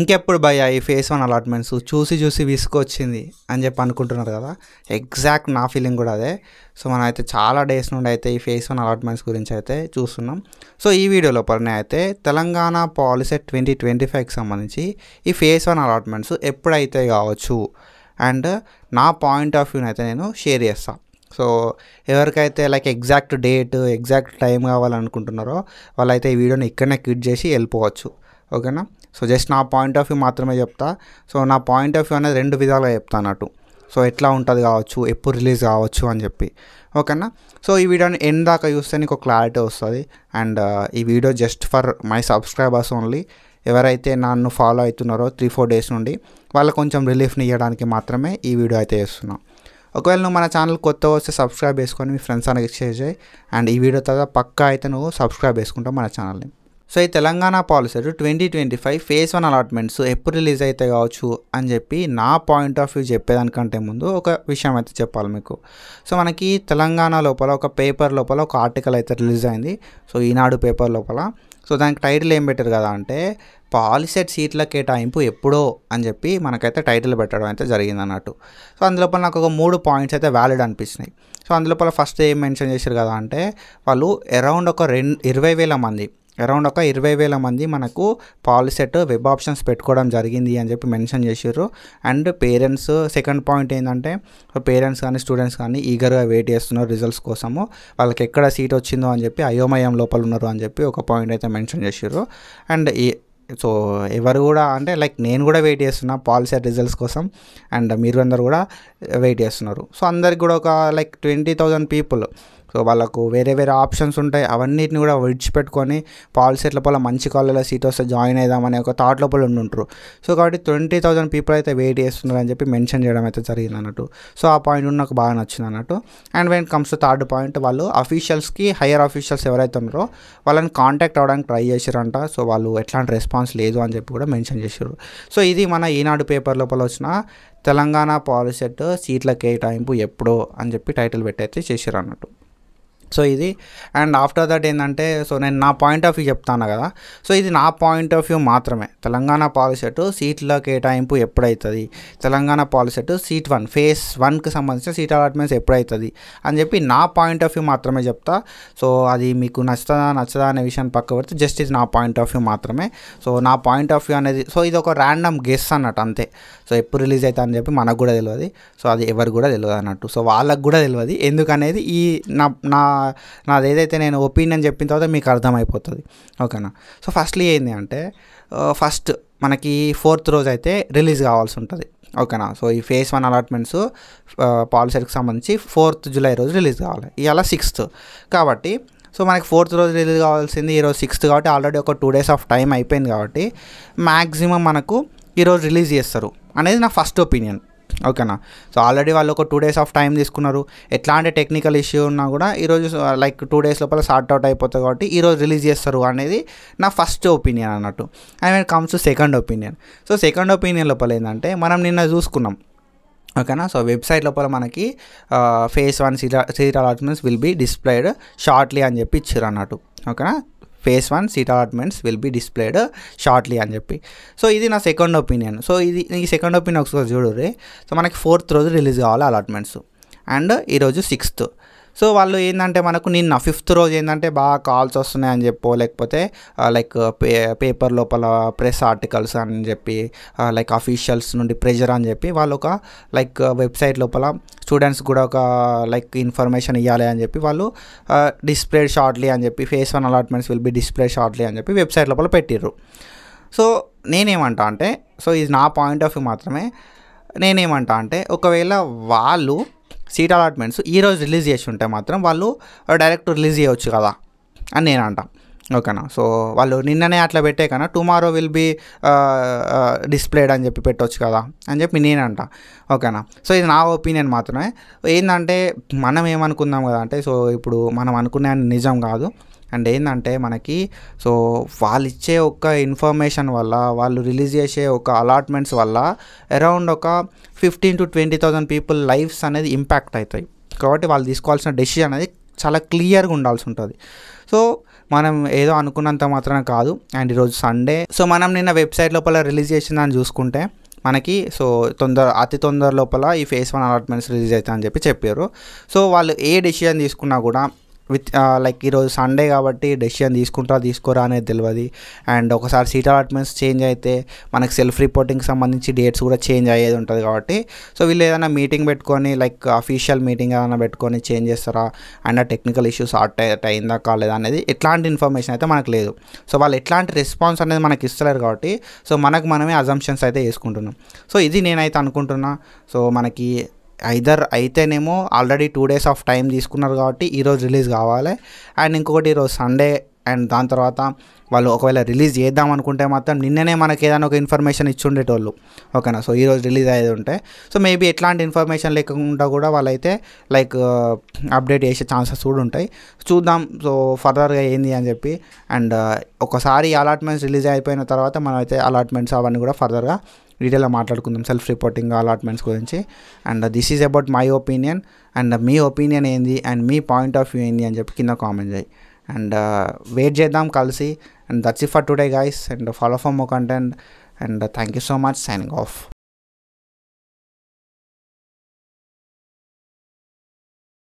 ఇంకెప్పుడు భయ్యా ఈ ఫేస్ 1 అలాట్మెంట్స్ చూసి చూసి విసుకొచ్చింది అని చెప్పి అనుకుంటున్నారు కదా. ఎగ్జాక్ట్ నా ఫీలింగ్ కూడా అదే. సో మనం అయితే చాలా డేస్ నుండి అయితే ఈ ఫేస్ 1 అలాట్మెంట్స్ గురించి అయితే చూస్తున్నాం. సో ఈ వీడియో లోపలనే అయితే తెలంగాణ పాలిసెట్ 2025కి సంబంధించి ఈ ఫేస్ 1 అలాట్మెంట్స్ ఎప్పుడైతే కావచ్చు అండ్ నా పాయింట్ ఆఫ్ వ్యూని అయితే నేను షేర్ చేస్తాను. సో ఎవరికైతే like exact date exact time కావాలనుకుంటున్నారో వాళ్ళైతే ఈ వీడియోని ఇక్కడనే క్లిక్ చేసి వెళ్ళిపోవచ్చు. ఓకేనా. సో జస్ట్ నా పాయింట్ ఆఫ్ వ్యూ మాత్రమే చెప్తా. సో నా పాయింట్ ఆఫ్ వ్యూ అనేది 2 విధాలుగా చెప్తా అన్నట్టు. సో ఎట్లా ఉంటుంది కావచ్చు, ఎప్పుడు రిలీజ్ కావచ్చు అని చెప్పి. ఓకేనా. సో ఈ వీడియోని ఎండ్ దాకా చూస్తే నీకు క్లారిటీ వస్తుంది. అండ్ ఈ video just for my subscribers only. ఎవరైతే నన్ను ఫాలో అవుతున్నారో 3-4 డేస్ నుండి వాళ్ళకు కొంచెం రిలీఫ్ని ఇవ్వడానికి మాత్రమే ఈ వీడియో అయితే చేస్తున్నాం. ఒకవేళ నువ్వు మన ఛానల్ కొత్త వస్తే సబ్స్క్రైబ్ చేసుకొని మీ ఫ్రెండ్స్ అనేది షేర్ చేయి. అండ్ ఈ వీడియో తర్వాత పక్కా అయితే నువ్వు సబ్స్క్రైబ్ చేసుకుంటావు మన ఛానల్ని. సో ఈ తెలంగాణ పాలిసెట్ 2025 ఫేస్ 1 అలాట్మెంట్స్ ఎప్పుడు రిలీజ్ అయితే కావచ్చు అని చెప్పి నా పాయింట్ ఆఫ్ వ్యూ చెప్పేదానికంటే ముందు ఒక విషయం అయితే చెప్పాలి మీకు. సో మనకి తెలంగాణ లోపల ఒక పేపర్ లోపల ఒక ఆర్టికల్ అయితే రిలీజ్ అయింది. సో ఈనాడు పేపర్ లోపల. సో దానికి టైటిల్ ఏం పెట్టారు కదా అంటే పాలిసెట్ సీట్ల కేటాయింపు ఎప్పుడో అని చెప్పి మనకైతే టైటిల్ పెట్టడం అయితే జరిగింది అన్నట్టు. సో అందులోపల నాకు ఒక 3 పాయింట్స్ అయితే వ్యాలిడ్ అనిపించినాయి. సో అందులోపల ఫస్ట్ ఏం మెన్షన్ చేశారు కదా అంటే వాళ్ళు అరౌండ్ ఒక 20,000 మంది మనకు పాలిసెట్ వెబ్ ఆప్షన్స్ పెట్టుకోవడం జరిగింది అని చెప్పి మెన్షన్ చేసారు. అండ్ పేరెంట్స్ సెకండ్ పాయింట్ ఏంటంటే పేరెంట్స్ కానీ స్టూడెంట్స్ కానీ ఈగర్గా వెయిట్ చేస్తున్నారు రిజల్ట్స్ కోసము. వాళ్ళకి ఎక్కడ సీట్ వచ్చిందో అని చెప్పి అయోమయం లోపల ఉన్నారు అని చెప్పి ఒక పాయింట్ అయితే మెన్షన్ చేసారు. అండ్ సో ఎవరు కూడా అంటే లైక్ నేను కూడా వెయిట్ చేస్తున్నా పాలిసెట్ రిజల్ట్స్ కోసం. అండ్ మీరు అందరు కూడా వెయిట్ చేస్తున్నారు. సో అందరికి కూడా ఒక లైక్ 20,000 పీపుల్ సో వాళ్ళకు వేరే వేరే ఆప్షన్స్ ఉంటాయి. అవన్నిటిని కూడా విడిచిపెట్టుకొని పాలిసెట్ లోపల మంచి కాలేజ్లో సీట్ వస్తే జాయిన్ అవుదామనే ఒక థాట్ లోపల ఉంటుంటారు. సో కాబట్టి 20,000 పీపుల్ అయితే వెయిట్ చేస్తున్నారు అని చెప్పి మెన్షన్ చేయడం అయితే జరిగింది అన్నట్టు. సో ఆ పాయింట్ నాకు బాగా నచ్చింది అన్నట్టు. And when comes to third point వాళ్ళు అఫీషియల్స్కి హైయర్ అఫీషియల్స్ ఎవరైతే ఉన్నారో వాళ్ళని కాంటాక్ట్ అవ్వడానికి ట్రై చేశారంట. సో వాళ్ళు ఎట్లాంటి రెస్పాన్స్ లేదు అని చెప్పి కూడా మెన్షన్ చేశారు. సో ఇది మన ఈనాడు పేపర్ లోపల వచ్చిన తెలంగాణ పాలిసెట్ సీట్ల కేటాయింపు ఎప్పుడో అని చెప్పి టైటిల్ పెట్టి అయితే చేశారు అన్నట్టు. సో ఇది అండ్ ఆఫ్టర్ దట్ ఏంటంటే సో నేను నా పాయింట్ ఆఫ్ వ్యూ చెప్తాను కదా. సో ఇది నా పాయింట్ ఆఫ్ వ్యూ మాత్రమే. తెలంగాణ పాలిసెట్ సీట్ల కేటాయింపు ఎప్పుడవుతుంది, తెలంగాణ పాలిసెట్ సీట్ 1 ఫేస్ 1కి సంబంధించిన సీట్ అలాట్మెంట్స్ ఎప్పుడవుతుంది అని చెప్పి నా పాయింట్ ఆఫ్ వ్యూ మాత్రమే చెప్తా. సో అది మీకు నచ్చదా అనే విషయాన్ని పక్క పెడితే జస్ట్ ఇది నా పాయింట్ ఆఫ్ వ్యూ మాత్రమే. సో నా పాయింట్ ఆఫ్ వ్యూ అనేది సో ఇది ఒక ర్యాండమ్ గెస్ అన్నట్టు అంతే. సో ఎప్పుడు రిలీజ్ అవుతా అని చెప్పి మనకు కూడా తెలియదు. సో అది ఎవరు కూడా తెలియదు అన్నట్టు. సో వాళ్ళకు కూడా తెలియదు ఎందుకనేది ఈ నాది ఏదైతే నేను ఒపీనియన్ చెప్పిన తర్వాత మీకు అర్థమైపోతుంది. ఓకేనా. సో ఫస్ట్లీ ఏంటి అంటే ఫస్ట్ మనకి 4th రోజు అయితే రిలీజ్ కావాల్సి ఉంటుంది. ఓకేనా. సో ఈ ఫేస్ 1 అలాట్మెంట్స్ పాలిసెట్కి సంబంధించి 4th జూలై రోజు రిలీజ్ కావాలి. ఇవాళ 6th కాబట్టి సో మనకి 4th రోజు రిలీజ్ కావాల్సింది ఈరోజు 6th కాబట్టి ఆల్రెడీ ఒక 2 days ఆఫ్ టైం అయిపోయింది కాబట్టి మ్యాక్సిమం మనకు ఈరోజు రిలీజ్ చేస్తారు అనేది నా ఫస్ట్ ఒపీనియన్. ఓకేనా. సో ఆల్రెడీ వాళ్ళు ఒక 2 days ఆఫ్ టైం తీసుకున్నారు. ఎట్లాంటి టెక్నికల్ ఇష్యూ ఉన్నా కూడా ఈరోజు లైక్ 2 days లోపల సార్ట్ అవుట్ అయిపోతుంది కాబట్టి ఈరోజు రిలీజ్ చేస్తారు అనేది నా ఫస్ట్ ఒపీనియన్ అన్నట్టు. And when comes to second opinion. So second opinion లోపల ఏంటంటే మనం నిన్న చూసుకున్నాం. ఓకేనా. సో వెబ్సైట్ లోపల మనకి phase 1 seat allotments will be displayed shortly అని చెప్పి ఇచ్చారు అన్నట్టు. ఓకేనా. Phase 1 seat allotments will be displayed shortly అని చెప్పి. సో ఇది నా సెకండ్ ఒపీనియన్. సో ఈ సెకండ్ ఒపీనియన్ ఒకసారి చూడరు. సో మనకి 4th రోజు రిలీజ్ కావాలి అలాట్మెంట్స్ అండ్ ఈరోజు 6th. సో వాళ్ళు ఏంటంటే మనకు నిన్న 5th రోజు ఏంటంటే బాగా కాల్స్ వస్తున్నాయని చెప్పో లేకపోతే లైక్ పేపర్ లోపల ప్రెస్ ఆర్టికల్స్ అని చెప్పి లైక్ అఫీషియల్స్ నుండి ప్రెజర్ అని చెప్పి వాళ్ళు ఒక లైక్ వెబ్సైట్ లోపల స్టూడెంట్స్ కూడా ఒక లైక్ ఇన్ఫర్మేషన్ ఇవ్వాలి అని చెప్పి వాళ్ళు డిస్ప్లేడ్ షార్ట్లీ అని చెప్పి face 1 allotments will be display shortly అని చెప్పి వెబ్సైట్ లోపల పెట్టిర్రు. సో నేనేమంటా అంటే సో ఇది నా పాయింట్ ఆఫ్ వ్యూ మాత్రమే. నేనేమంటా అంటే ఒకవేళ వాళ్ళు సీట్ అలాట్మెంట్స్ ఈరోజు రిలీజ్ చేసి ఉంటే మాత్రం వాళ్ళు డైరెక్ట్ రిలీజ్ చేయవచ్చు కదా అని నేను అంటాను. ఓకేనా. సో వాళ్ళు నిన్ననే అట్లా పెట్టే కన్నా టుమారో విల్ బీ డిస్ప్లేడ్ అని చెప్పి పెట్టవచ్చు కదా అని చెప్పి నేను అంటా. ఓకేనా. సో ఇది నా ఒపీనియన్ మాత్రమే. ఏంటంటే మనం ఏమనుకుందాం కదా అంటే సో ఇప్పుడు మనం అనుకునే నిజం కాదు. అండ్ ఏంటంటే మనకి సో వాళ్ళు ఇచ్చే ఒక ఇన్ఫర్మేషన్ వల్ల వాళ్ళు రిలీజ్ చేసే ఒక అలాట్మెంట్స్ వల్ల అరౌండ్ ఒక 15,000 to 20,000 పీపుల్ లైఫ్స్ అనేది ఇంపాక్ట్ అవుతాయి. కాబట్టి వాళ్ళు తీసుకోవాల్సిన డెసిషన్ అనేది చాలా క్లియర్గా ఉండాల్సి ఉంటుంది. సో మనం ఏదో అనుకున్నంత మాత్రాన కాదు. అండ్ ఈరోజు సండే, సో మనం నిన్న వెబ్సైట్ లోపల రిలీజ్ చేసిందని చూసుకుంటే మనకి సో అతి తొందర లోపల ఈ ఫేజ్ 1 అలాట్మెంట్స్ రిలీజ్ అవుతాయని చెప్పారు. సో వాళ్ళు ఏ డెసిషన్ తీసుకున్నా కూడా లైక్ ఈరోజు సండే కాబట్టి డెసిషన్ తీసుకోరా అనేది తెలియదు. అండ్ ఒకసారి సీట్ అలాట్మెంట్స్ చేంజ్ అయితే మనకు సెల్ఫ్ రిపోర్టింగ్కి సంబంధించి డేట్స్ కూడా చేంజ్ అయ్యేది ఉంటుంది కాబట్టి సో వీళ్ళు ఏదైనా మీటింగ్ పెట్టుకొని లైక్ అఫీషియల్ మీటింగ్ ఏదైనా పెట్టుకొని చేంజ్ చేస్తారా అండ్ ఆ టెక్నికల్ ఇష్యూస్ సార్ట్ అయిందా కాలేదా అనేది ఎట్లాంటి ఇన్ఫర్మేషన్ అయితే మనకు లేదు. సో వాళ్ళు ఎట్లాంటి రెస్పాన్స్ అనేది మనకి ఇస్తలేరు కాబట్టి సో మనమే అజంప్షన్స్ అయితే వేసుకుంటున్నాం. సో ఇది నేనైతే అనుకుంటున్నా. సో మనకి ఐదర్ అయితేనేమో ఆల్రెడీ 2 days ఆఫ్ టైం తీసుకున్నారు కాబట్టి ఈరోజు రిలీజ్ కావాలి. అండ్ ఇంకొకటి ఈరోజు సండే అండ్ దాని తర్వాత వాళ్ళు ఒకవేళ రిలీజ్ చేద్దాం అనుకుంటే మాత్రం నిన్ననే మనకి ఏదైనా ఒక ఇన్ఫర్మేషన్ ఇచ్చి ఉండేటోళ్ళు. ఓకేనా. సో ఈరోజు రిలీజ్ అయ్యేది ఉంటే సో మేబీ ఎట్లాంటి ఇన్ఫర్మేషన్ లేకుండా కూడా వాళ్ళైతే లైక్ అప్డేట్ చేసే ఛాన్సెస్ కూడా ఉంటాయి. చూద్దాం సో ఫర్దర్గా ఏంది అని చెప్పి. అండ్ ఒకసారి అలాట్మెంట్స్ రిలీజ్ అయిపోయిన తర్వాత మనమైతే అలాట్మెంట్స్ అవన్నీ కూడా ఫర్దర్గా డీటెయిల్గా మాట్లాడుకుందాం సెల్ఫ్ రిపోర్టింగ్ అలాట్మెంట్స్ గురించి. And this is about my opinion. And మీ ఒపీనియన్ ఏంది అండ్ మీ పాయింట్ ఆఫ్ వ్యూ ఏంది అని చెప్పి కింద కామెంట్ చేయి. అండ్ వెయిట్ చేద్దాం కలిసి. And that's it for today guys. And follow for more content. And thank you so much. Signing off.